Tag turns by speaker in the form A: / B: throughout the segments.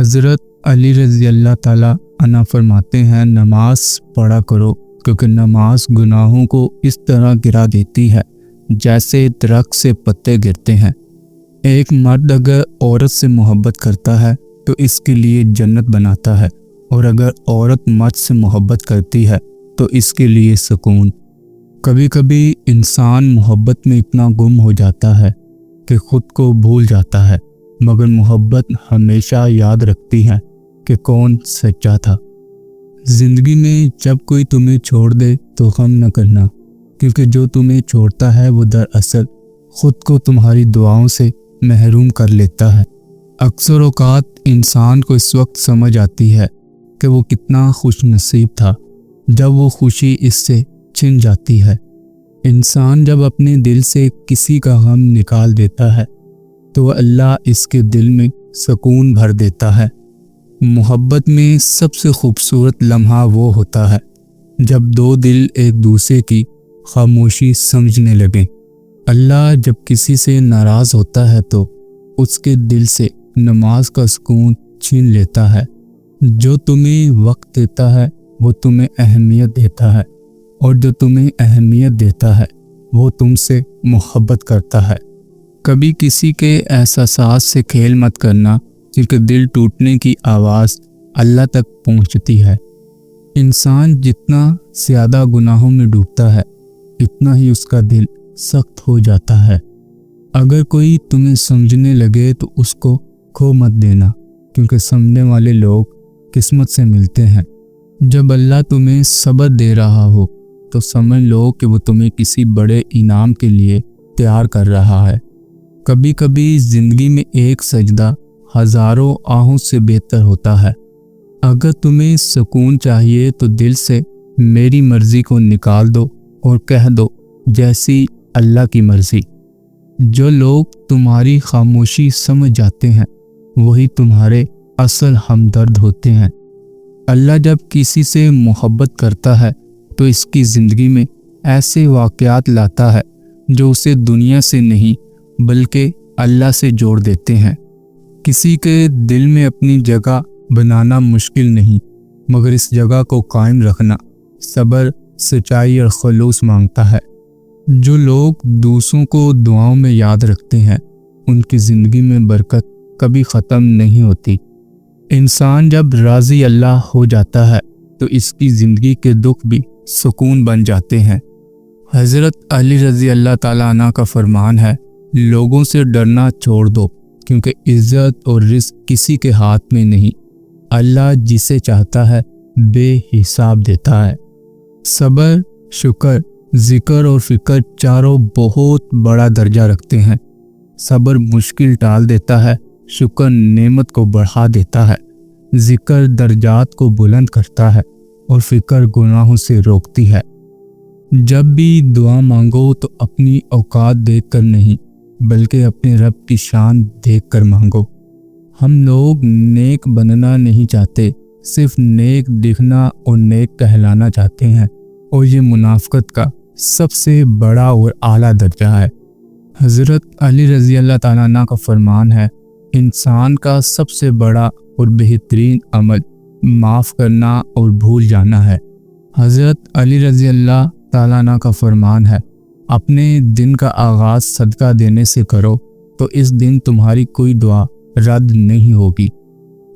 A: حضرت علی رضی اللہ تعالیٰ عنہ فرماتے ہیں، نماز پڑھا کرو کیونکہ نماز گناہوں کو اس طرح گرا دیتی ہے جیسے درخت سے پتے گرتے ہیں۔ ایک مرد اگر عورت سے محبت کرتا ہے تو اس کے لیے جنت بناتا ہے، اور اگر عورت مرد سے محبت کرتی ہے تو اس کے لیے سکون۔ کبھی کبھی انسان محبت میں اتنا گم ہو جاتا ہے کہ خود کو بھول جاتا ہے، مگر محبت ہمیشہ یاد رکھتی ہے کہ کون سچا تھا۔ زندگی میں جب کوئی تمہیں چھوڑ دے تو غم نہ کرنا، کیونکہ جو تمہیں چھوڑتا ہے وہ دراصل خود کو تمہاری دعاؤں سے محروم کر لیتا ہے۔ اکثر اوقات انسان کو اس وقت سمجھ آتی ہے کہ وہ کتنا خوش نصیب تھا جب وہ خوشی اس سے چھن جاتی ہے۔ انسان جب اپنے دل سے کسی کا غم نکال دیتا ہے تو اللہ اس کے دل میں سکون بھر دیتا ہے۔ محبت میں سب سے خوبصورت لمحہ وہ ہوتا ہے جب دو دل ایک دوسرے کی خاموشی سمجھنے لگیں۔ اللہ جب کسی سے ناراض ہوتا ہے تو اس کے دل سے نماز کا سکون چھین لیتا ہے۔ جو تمہیں وقت دیتا ہے وہ تمہیں اہمیت دیتا ہے، اور جو تمہیں اہمیت دیتا ہے وہ تم سے محبت کرتا ہے۔ کبھی کسی کے احساسات سے کھیل مت کرنا، کیونکہ دل ٹوٹنے کی آواز اللہ تک پہنچتی ہے۔ انسان جتنا زیادہ گناہوں میں ڈوبتا ہے اتنا ہی اس کا دل سخت ہو جاتا ہے۔ اگر کوئی تمہیں سمجھنے لگے تو اس کو کھو مت دینا، کیونکہ سمجھنے والے لوگ قسمت سے ملتے ہیں۔ جب اللہ تمہیں صبر دے رہا ہو تو سمجھ لو کہ وہ تمہیں کسی بڑے انعام کے لیے تیار کر رہا ہے۔ کبھی کبھی زندگی میں ایک سجدہ ہزاروں آہوں سے بہتر ہوتا ہے۔ اگر تمہیں سکون چاہیے تو دل سے میری مرضی کو نکال دو اور کہہ دو جیسی اللہ کی مرضی۔ جو لوگ تمہاری خاموشی سمجھ جاتے ہیں وہی تمہارے اصل ہمدرد ہوتے ہیں۔ اللہ جب کسی سے محبت کرتا ہے تو اس کی زندگی میں ایسے واقعات لاتا ہے جو اسے دنیا سے نہیں بلکہ اللہ سے جوڑ دیتے ہیں۔ کسی کے دل میں اپنی جگہ بنانا مشکل نہیں، مگر اس جگہ کو قائم رکھنا صبر، سچائی اور خلوص مانگتا ہے۔ جو لوگ دوسروں کو دعاؤں میں یاد رکھتے ہیں ان کی زندگی میں برکت کبھی ختم نہیں ہوتی۔ انسان جب راضی اللہ ہو جاتا ہے تو اس کی زندگی کے دکھ بھی سکون بن جاتے ہیں۔ حضرت علی رضی اللہ تعالیٰ عنہ کا فرمان ہے، لوگوں سے ڈرنا چھوڑ دو، کیونکہ عزت اور رزق کسی کے ہاتھ میں نہیں، اللہ جسے چاہتا ہے بے حساب دیتا ہے۔ صبر، شکر، ذکر اور فکر چاروں بہت بڑا درجہ رکھتے ہیں۔ صبر مشکل ٹال دیتا ہے، شکر نعمت کو بڑھا دیتا ہے، ذکر درجات کو بلند کرتا ہے، اور فکر گناہوں سے روکتی ہے۔ جب بھی دعا مانگو تو اپنی اوقات دیکھ کر نہیں بلکہ اپنے رب کی شان دیکھ کر مانگو۔ ہم لوگ نیک بننا نہیں چاہتے، صرف نیک دکھنا اور نیک کہلانا چاہتے ہیں، اور یہ منافقت کا سب سے بڑا اور اعلیٰ درجہ ہے۔ حضرت علی رضی اللہ تعالیٰ عنہ کا فرمان ہے، انسان کا سب سے بڑا اور بہترین عمل معاف کرنا اور بھول جانا ہے۔ حضرت علی رضی اللہ تعالیٰ عنہ کا فرمان ہے، اپنے دن کا آغاز صدقہ دینے سے کرو تو اس دن تمہاری کوئی دعا رد نہیں ہوگی۔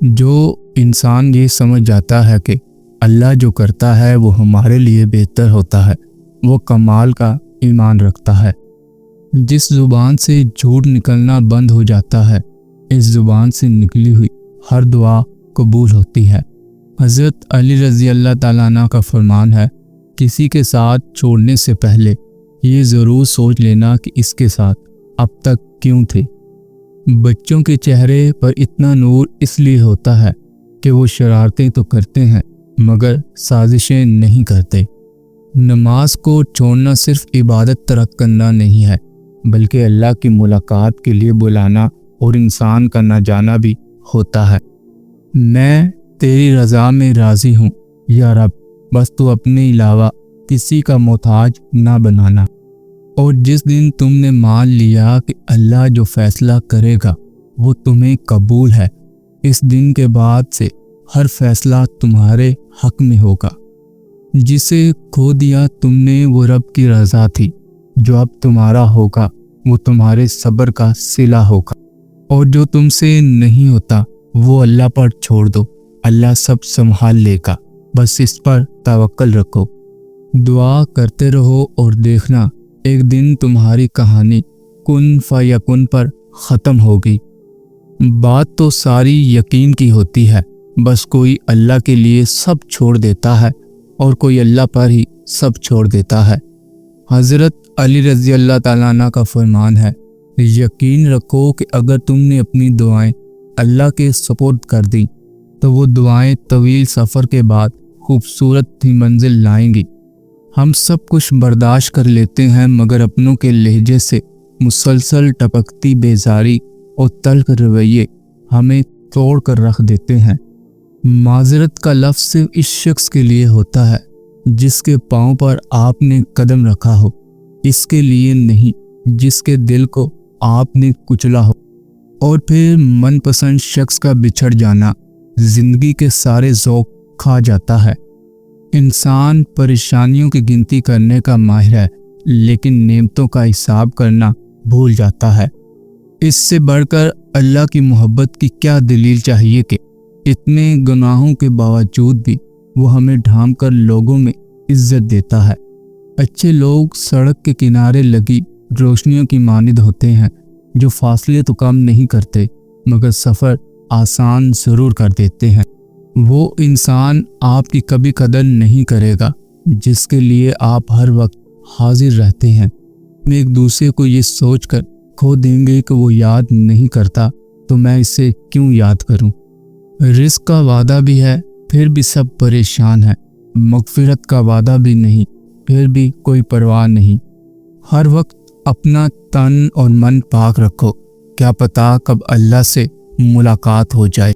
A: جو انسان یہ سمجھ جاتا ہے کہ اللہ جو کرتا ہے وہ ہمارے لیے بہتر ہوتا ہے، وہ کمال کا ایمان رکھتا ہے۔ جس زبان سے جھوٹ نکلنا بند ہو جاتا ہے، اس زبان سے نکلی ہوئی ہر دعا قبول ہوتی ہے۔ حضرت علی رضی اللہ تعالیٰ عنہ کا فرمان ہے، کسی کے ساتھ چھوڑنے سے پہلے یہ ضرور سوچ لینا کہ اس کے ساتھ اب تک کیوں تھے۔ بچوں کے چہرے پر اتنا نور اس لیے ہوتا ہے کہ وہ شرارتیں تو کرتے ہیں مگر سازشیں نہیں کرتے۔ نماز کو چھوڑنا صرف عبادت ترک کرنا نہیں ہے بلکہ اللہ کی ملاقات کے لیے بلانا اور انسان کا نہ جانا بھی ہوتا ہے۔ میں تیری رضا میں راضی ہوں یا رب، بس تو اپنے علاوہ کسی کا محتاج نہ بنانا۔ اور جس دن تم نے مان لیا کہ اللہ جو فیصلہ کرے گا وہ تمہیں قبول ہے، اس دن کے بعد سے ہر فیصلہ تمہارے حق میں ہوگا۔ جسے کھو دیا تم نے وہ رب کی رضا تھی، جو اب تمہارا ہوگا وہ تمہارے صبر کا صلہ ہوگا، اور جو تم سے نہیں ہوتا وہ اللہ پر چھوڑ دو، اللہ سب سنبھال لے گا، بس اس پر توکل رکھو۔ دعا کرتے رہو اور دیکھنا ایک دن تمہاری کہانی کن فیکن پر ختم ہوگی۔ بات تو ساری یقین کی ہوتی ہے، بس کوئی اللہ کے لیے سب چھوڑ دیتا ہے اور کوئی اللہ پر ہی سب چھوڑ دیتا ہے۔ حضرت علی رضی اللہ تعالیٰ عنہ کا فرمان ہے، یقین رکھو کہ اگر تم نے اپنی دعائیں اللہ کے سپرد کر دیں تو وہ دعائیں طویل سفر کے بعد خوبصورت ہی منزل لائیں گی۔ ہم سب کچھ برداشت کر لیتے ہیں، مگر اپنوں کے لہجے سے مسلسل ٹپکتی بیزاری اور تلخ رویے ہمیں توڑ کر رکھ دیتے ہیں۔ معذرت کا لفظ صرف اس شخص کے لیے ہوتا ہے جس کے پاؤں پر آپ نے قدم رکھا ہو، اس کے لیے نہیں جس کے دل کو آپ نے کچلا ہو۔ اور پھر من پسند شخص کا بچھڑ جانا زندگی کے سارے ذوق کھا جاتا ہے۔ انسان پریشانیوں کی گنتی کرنے کا ماہر ہے، لیکن نعمتوں کا حساب کرنا بھول جاتا ہے۔ اس سے بڑھ کر اللہ کی محبت کی کیا دلیل چاہیے کہ اتنے گناہوں کے باوجود بھی وہ ہمیں ڈھانپ کر لوگوں میں عزت دیتا ہے۔ اچھے لوگ سڑک کے کنارے لگی روشنیوں کی مانند ہوتے ہیں، جو فاصلے تو کم نہیں کرتے مگر سفر آسان ضرور کر دیتے ہیں۔ وہ انسان آپ کی کبھی قدر نہیں کرے گا جس کے لیے آپ ہر وقت حاضر رہتے ہیں۔ ایک دوسرے کو یہ سوچ کر کھو دیں گے کہ وہ یاد نہیں کرتا تو میں اسے کیوں یاد کروں۔ رزق کا وعدہ بھی ہے پھر بھی سب پریشان ہیں، مغفرت کا وعدہ بھی نہیں پھر بھی کوئی پرواہ نہیں۔ ہر وقت اپنا تن اور من پاک رکھو، کیا پتہ کب اللہ سے ملاقات ہو جائے۔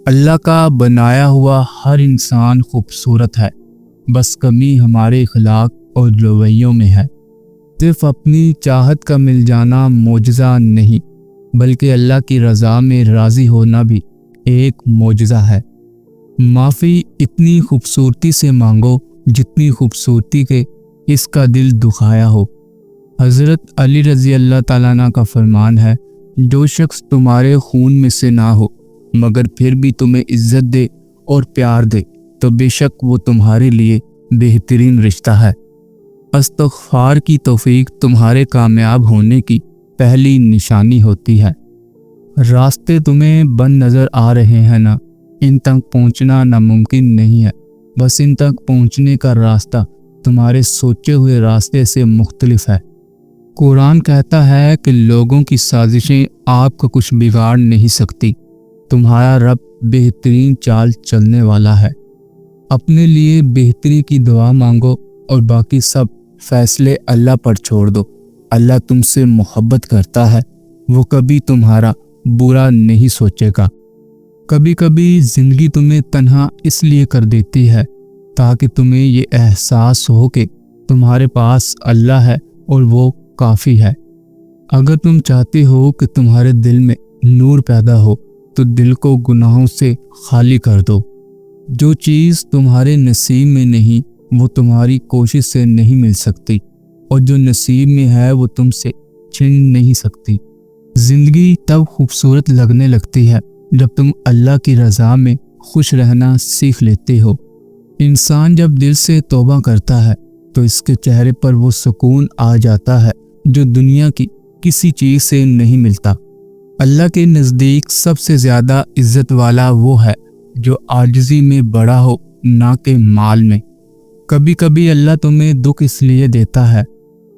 A: اللہ کا بنایا ہوا ہر انسان خوبصورت ہے، بس کمی ہمارے اخلاق اور رویوں میں ہے۔ صرف اپنی چاہت کا مل جانا معجزہ نہیں، بلکہ اللہ کی رضا میں راضی ہونا بھی ایک معجزہ ہے۔ معافی اتنی خوبصورتی سے مانگو جتنی خوبصورتی کے اس کا دل دکھایا ہو۔ حضرت علی رضی اللہ تعالیٰ عنہ کا فرمان ہے، جو شخص تمہارے خون میں سے نہ ہو مگر پھر بھی تمہیں عزت دے اور پیار دے تو بے شک وہ تمہارے لیے بہترین رشتہ ہے۔ استغفار کی توفیق تمہارے کامیاب ہونے کی پہلی نشانی ہوتی ہے۔ راستے تمہیں بند نظر آ رہے ہیں نا، ان تک پہنچنا ناممکن نہیں ہے، بس ان تک پہنچنے کا راستہ تمہارے سوچے ہوئے راستے سے مختلف ہے۔ قرآن کہتا ہے کہ لوگوں کی سازشیں آپ کو کچھ بگاڑ نہیں سکتی، تمہارا رب بہترین چال چلنے والا ہے۔ اپنے لیے بہتری کی دعا مانگو اور باقی سب فیصلے اللہ پر چھوڑ دو۔ اللہ تم سے محبت کرتا ہے، وہ کبھی تمہارا برا نہیں سوچے گا۔ کبھی کبھی زندگی تمہیں تنہا اس لیے کر دیتی ہے تاکہ تمہیں یہ احساس ہو کہ تمہارے پاس اللہ ہے اور وہ کافی ہے۔ اگر تم چاہتے ہو کہ تمہارے دل میں نور پیدا ہو تو دل کو گناہوں سے خالی کر دو۔ جو چیز تمہارے نصیب میں نہیں وہ تمہاری کوشش سے نہیں مل سکتی، اور جو نصیب میں ہے وہ تم سے چھن نہیں سکتی۔ زندگی تب خوبصورت لگنے لگتی ہے جب تم اللہ کی رضا میں خوش رہنا سیکھ لیتے ہو۔ انسان جب دل سے توبہ کرتا ہے تو اس کے چہرے پر وہ سکون آ جاتا ہے جو دنیا کی کسی چیز سے نہیں ملتا۔ اللہ کے نزدیک سب سے زیادہ عزت والا وہ ہے جو عاجزی میں بڑا ہو، نہ کہ مال میں۔ کبھی کبھی اللہ تمہیں دکھ اس لیے دیتا ہے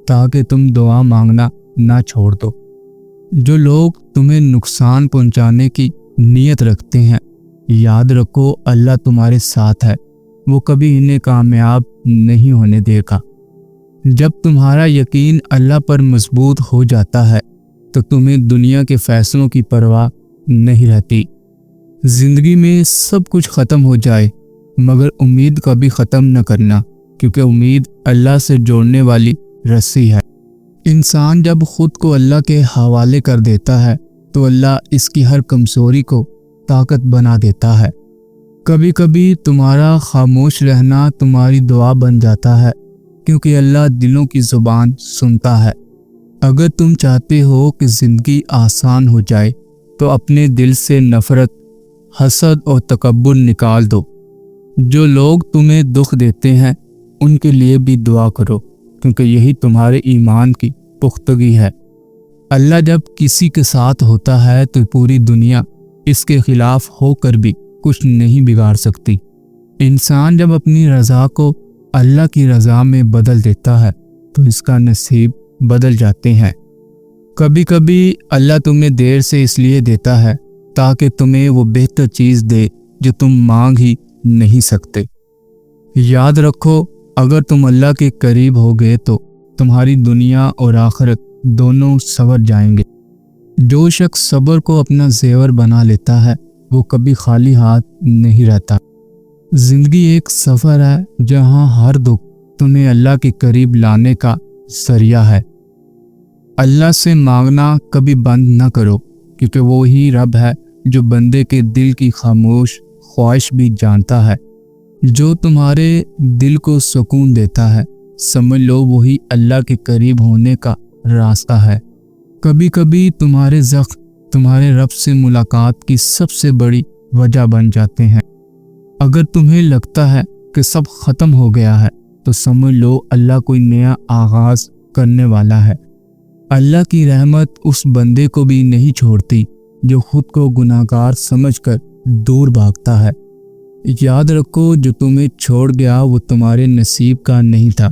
A: تاکہ تم دعا مانگنا نہ چھوڑ دو۔ جو لوگ تمہیں نقصان پہنچانے کی نیت رکھتے ہیں، یاد رکھو اللہ تمہارے ساتھ ہے، وہ کبھی انہیں کامیاب نہیں ہونے دے گا۔ جب تمہارا یقین اللہ پر مضبوط ہو جاتا ہے تو تمہیں دنیا کے فیصلوں کی پرواہ نہیں رہتی۔ زندگی میں سب کچھ ختم ہو جائے مگر امید کبھی ختم نہ کرنا، کیونکہ امید اللہ سے جوڑنے والی رسی ہے۔ انسان جب خود کو اللہ کے حوالے کر دیتا ہے تو اللہ اس کی ہر کمزوری کو طاقت بنا دیتا ہے۔ کبھی کبھی تمہارا خاموش رہنا تمہاری دعا بن جاتا ہے، کیونکہ اللہ دلوں کی زبان سنتا ہے۔ اگر تم چاہتے ہو کہ زندگی آسان ہو جائے تو اپنے دل سے نفرت، حسد اور تکبر نکال دو۔ جو لوگ تمہیں دکھ دیتے ہیں ان کے لیے بھی دعا کرو، کیونکہ یہی تمہارے ایمان کی پختگی ہے۔ اللہ جب کسی کے ساتھ ہوتا ہے تو پوری دنیا اس کے خلاف ہو کر بھی کچھ نہیں بگاڑ سکتی۔ انسان جب اپنی رضا کو اللہ کی رضا میں بدل دیتا ہے تو اس کا نصیب بدل جاتے ہیں۔ کبھی کبھی اللہ تمہیں دیر سے اس لیے دیتا ہے تاکہ تمہیں وہ بہتر چیز دے جو تم مانگ ہی نہیں سکتے۔ یاد رکھو، اگر تم اللہ کے قریب ہو گئے تو تمہاری دنیا اور آخرت دونوں سنور جائیں گے۔ جو شخص صبر کو اپنا زیور بنا لیتا ہے وہ کبھی خالی ہاتھ نہیں رہتا۔ زندگی ایک سفر ہے جہاں ہر دکھ تمہیں اللہ کے قریب لانے کا ذریعہ ہے۔ اللہ سے مانگنا کبھی بند نہ کرو، کیونکہ وہی رب ہے جو بندے کے دل کی خاموش خواہش بھی جانتا ہے۔ جو تمہارے دل کو سکون دیتا ہے، سمجھ لو وہی اللہ کے قریب ہونے کا راستہ ہے۔ کبھی کبھی تمہارے زخم تمہارے رب سے ملاقات کی سب سے بڑی وجہ بن جاتے ہیں۔ اگر تمہیں لگتا ہے کہ سب ختم ہو گیا ہے تو سمجھ لو اللہ کوئی نیا آغاز کرنے والا ہے۔ اللہ کی رحمت اس بندے کو بھی نہیں چھوڑتی جو خود کو گناہگار سمجھ کر دور بھاگتا ہے۔ یاد رکھو، جو تمہیں چھوڑ گیا وہ تمہارے نصیب کا نہیں تھا،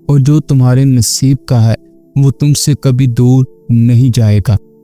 A: اور جو تمہارے نصیب کا ہے وہ تم سے کبھی دور نہیں جائے گا۔